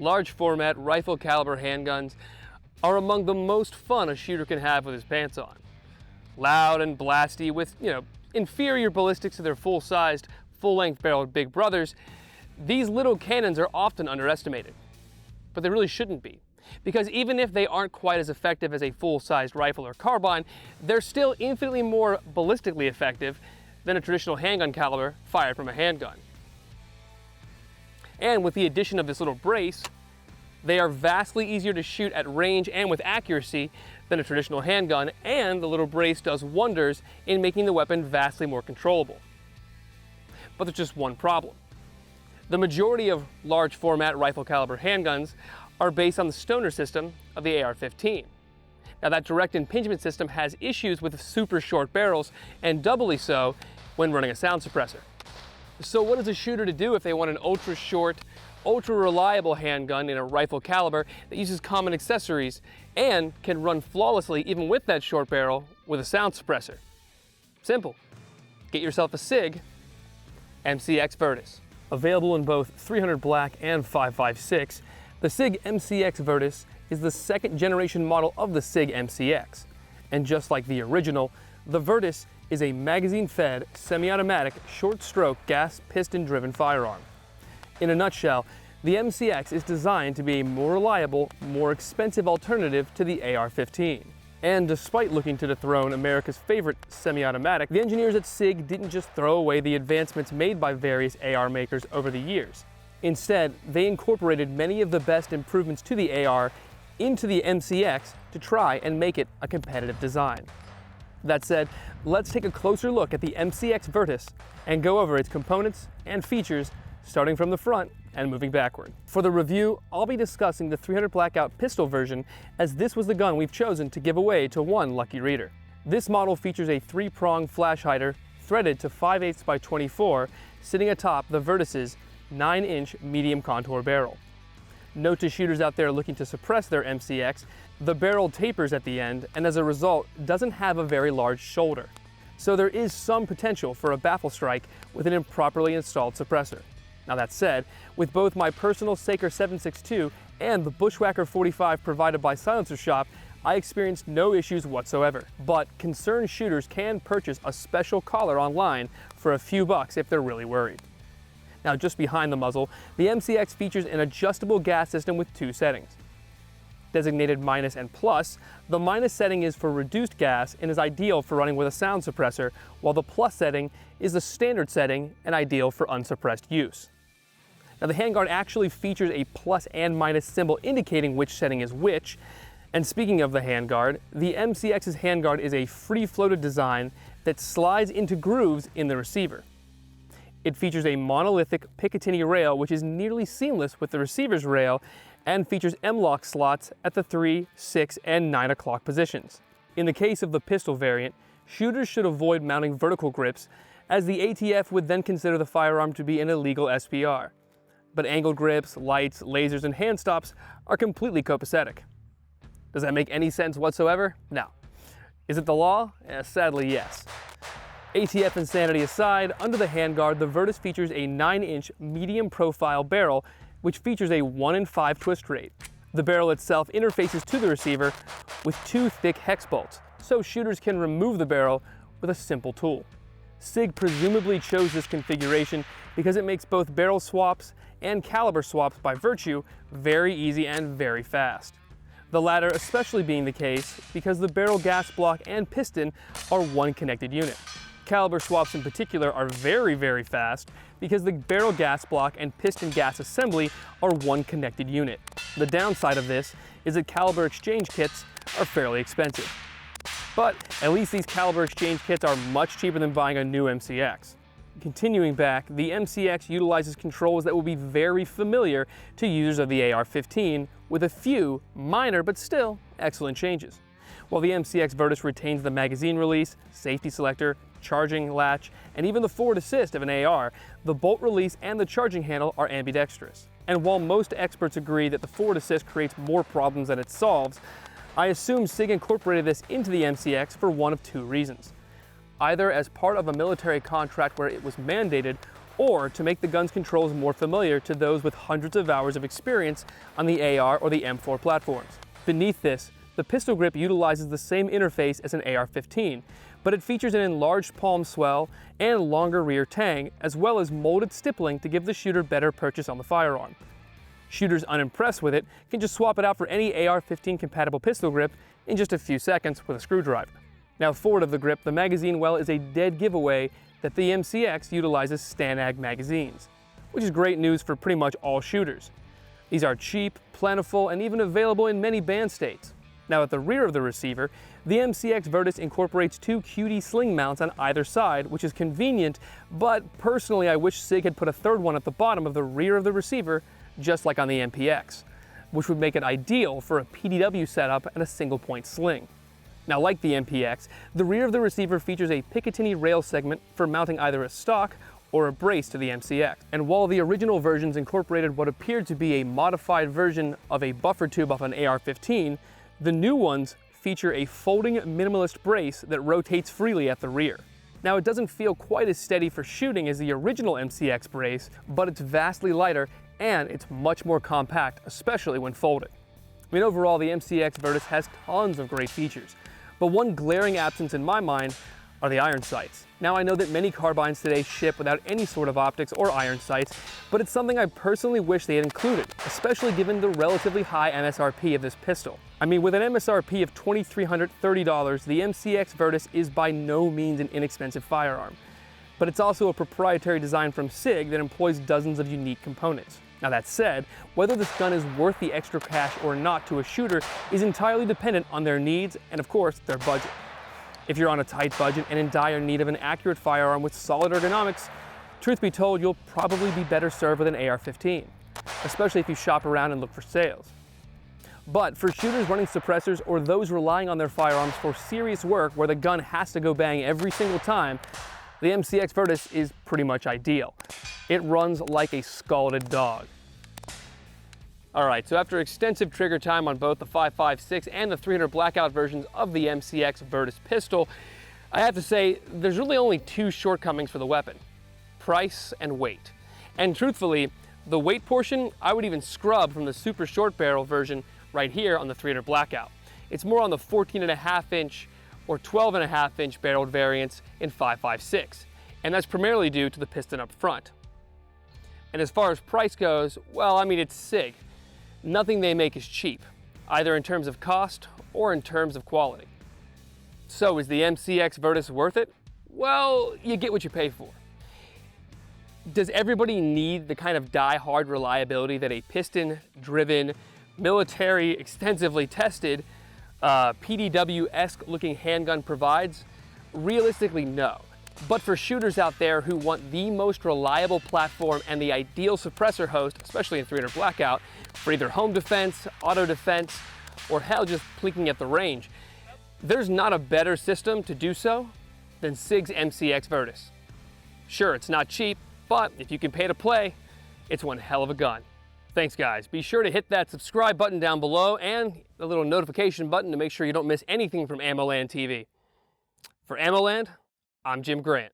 large format rifle caliber handguns are among the most fun a shooter can have with his pants on. Loud and blasty with, inferior ballistics to their full-sized, full-length barreled big brothers, these little cannons are often underestimated. But they really shouldn't be, because even if they aren't quite as effective as a full-sized rifle or carbine, they're still infinitely more ballistically effective than a traditional handgun caliber fired from a handgun. And with the addition of this little brace, they are vastly easier to shoot at range and with accuracy than a traditional handgun, and the little brace does wonders in making the weapon vastly more controllable. But there's just one problem. The majority of large format rifle caliber handguns are based on the stoner system of the AR-15. Now that direct impingement system has issues with super short barrels, and doubly so when running a sound suppressor. So what is a shooter to do if they want an ultra short, ultra reliable handgun in a rifle caliber that uses common accessories and can run flawlessly even with that short barrel with a sound suppressor? Simple. Get yourself a SIG MCX Virtus. Available in both 300 black and 5.56, the SIG MCX Virtus is the second generation model of the SIG MCX. And just like the original, the Virtus is a magazine-fed, semi-automatic, short-stroke, gas piston-driven firearm. In a nutshell, the MCX is designed to be a more reliable, more expensive alternative to the AR-15. And despite looking to dethrone America's favorite semi-automatic, the engineers at SIG didn't just throw away the advancements made by various AR makers over the years. Instead, they incorporated many of the best improvements to the AR into the MCX to try and make it a competitive design. That said, let's take a closer look at the MCX Virtus and go over its components and features, starting from the front and moving backward. For the review, I'll be discussing the 300 Blackout pistol version, as this was the gun we've chosen to give away to one lucky reader. This model features a 3-prong flash hider threaded to 5/8 by 24, sitting atop the Virtus's 9-inch medium contour barrel. Note to shooters out there looking to suppress their MCX, the barrel tapers at the end and as a result doesn't have a very large shoulder. So there is some potential for a baffle strike with an improperly installed suppressor. Now that said, with both my personal Saker 7.62 and the Bushwhacker 45 provided by Silencer Shop, I experienced no issues whatsoever. But concerned shooters can purchase a special collar online for a few bucks if they're really worried. Now just behind the muzzle, the MCX features an adjustable gas system with 2 settings. Designated minus and plus, the minus setting is for reduced gas and is ideal for running with a sound suppressor, while the plus setting is the standard setting and ideal for unsuppressed use. Now the handguard actually features a plus and minus symbol indicating which setting is which. And speaking of the handguard, the MCX's handguard is a free-floated design that slides into grooves in the receiver. It features a monolithic Picatinny rail which is nearly seamless with the receiver's rail, and features M-LOK slots at the 3, 6, and 9 o'clock positions. In the case of the pistol variant, shooters should avoid mounting vertical grips, as the ATF would then consider the firearm to be an illegal SPR. But angled grips, lights, lasers, and hand stops are completely copacetic. Does that make any sense whatsoever? No. Is it the law? Sadly, yes. ATF insanity aside, under the handguard, the Virtus features a 9-inch medium profile barrel which features a 1 in 5 twist rate. The barrel itself interfaces to the receiver with 2 thick hex bolts, so shooters can remove the barrel with a simple tool. SIG presumably chose this configuration because it makes both barrel swaps and caliber swaps by virtue very easy and very fast. The latter especially being the case because the barrel gas block and piston are one connected unit. Caliber swaps in particular are very, very fast because the barrel gas block and piston gas assembly are one connected unit. The downside of this is that caliber exchange kits are fairly expensive. But at least these caliber exchange kits are much cheaper than buying a new MCX. Continuing back, the MCX utilizes controls that will be very familiar to users of the AR-15, with a few minor but still excellent changes. While the MCX Virtus retains the magazine release, safety selector, charging latch, and even the forward assist of an AR, the bolt release and the charging handle are ambidextrous. And while most experts agree that the forward assist creates more problems than it solves, I assume SIG incorporated this into the MCX for one of 2 reasons. either as part of a military contract where it was mandated, or to make the gun's controls more familiar to those with hundreds of hours of experience on the AR or the M4 platforms. Beneath this, the pistol grip utilizes the same interface as an AR-15, but it features an enlarged palm swell and longer rear tang, as well as molded stippling to give the shooter better purchase on the firearm. Shooters unimpressed with it can just swap it out for any AR-15 compatible pistol grip in just a few seconds with a screwdriver. Now, forward of the grip, the magazine well is a dead giveaway that the MCX utilizes STANAG magazines, which is great news for pretty much all shooters. These are cheap, plentiful, and even available in many banned states. Now, at the rear of the receiver, the MCX Virtus incorporates two QD sling mounts on either side, which is convenient, but personally I wish SIG had put a third one at the bottom of the rear of the receiver, just like on the MPX, which would make it ideal for a PDW setup and a single point sling. Now, like the MPX, the rear of the receiver features a Picatinny rail segment for mounting either a stock or a brace to the MCX. And while the original versions incorporated what appeared to be a modified version of a buffer tube off an AR-15, the new ones feature a folding minimalist brace that rotates freely at the rear. Now, it doesn't feel quite as steady for shooting as the original MCX brace, but it's vastly lighter and it's much more compact, especially when folded. I mean, overall, the MCX Virtus has tons of great features, but one glaring absence in my mind are the iron sights. Now, I know that many carbines today ship without any sort of optics or iron sights, but it's something I personally wish they had included, especially given the relatively high MSRP of this pistol. I mean, with an MSRP of $2,330, the MCX Virtus is by no means an inexpensive firearm, but it's also a proprietary design from SIG that employs dozens of unique components. Now, that said, whether this gun is worth the extra cash or not to a shooter is entirely dependent on their needs and, of course, their budget. If you're on a tight budget and in dire need of an accurate firearm with solid ergonomics, truth be told, you'll probably be better served with an AR-15, especially if you shop around and look for sales. But for shooters running suppressors or those relying on their firearms for serious work where the gun has to go bang every single time, the MCX Virtus is pretty much ideal. It runs like a scalded dog. Alright, so after extensive trigger time on both the 5.56 and the 300 blackout versions of the MCX Virtus pistol, I have to say there's really only two shortcomings for the weapon: price and weight. And truthfully, the weight portion I would even scrub from the super short barrel version right here on the 300 blackout. It's more on the 14.5 inch or 12.5 inch barreled variants in 5.56, and that's primarily due to the piston up front. And as far as price goes, well, I mean, it's SIG. Nothing they make is cheap, either in terms of cost or in terms of quality. So is the MCX Virtus worth it? Well, you get what you pay for. Does everybody need the kind of die-hard reliability that a piston-driven, military, extensively tested, PDW-esque looking handgun provides? Realistically, no. But for shooters out there who want the most reliable platform and the ideal suppressor host, especially in 300 blackout, for either home defense, auto defense, or hell, just plinking at the range, there's not a better system to do so than SIG's MCX Virtus. Sure, it's not cheap, but if you can pay to play, it's one hell of a gun. Thanks, guys. Be sure to hit that subscribe button down below and the little notification button to make sure you don't miss anything from AmmoLand TV. For AmmoLand, I'm Jim Grant.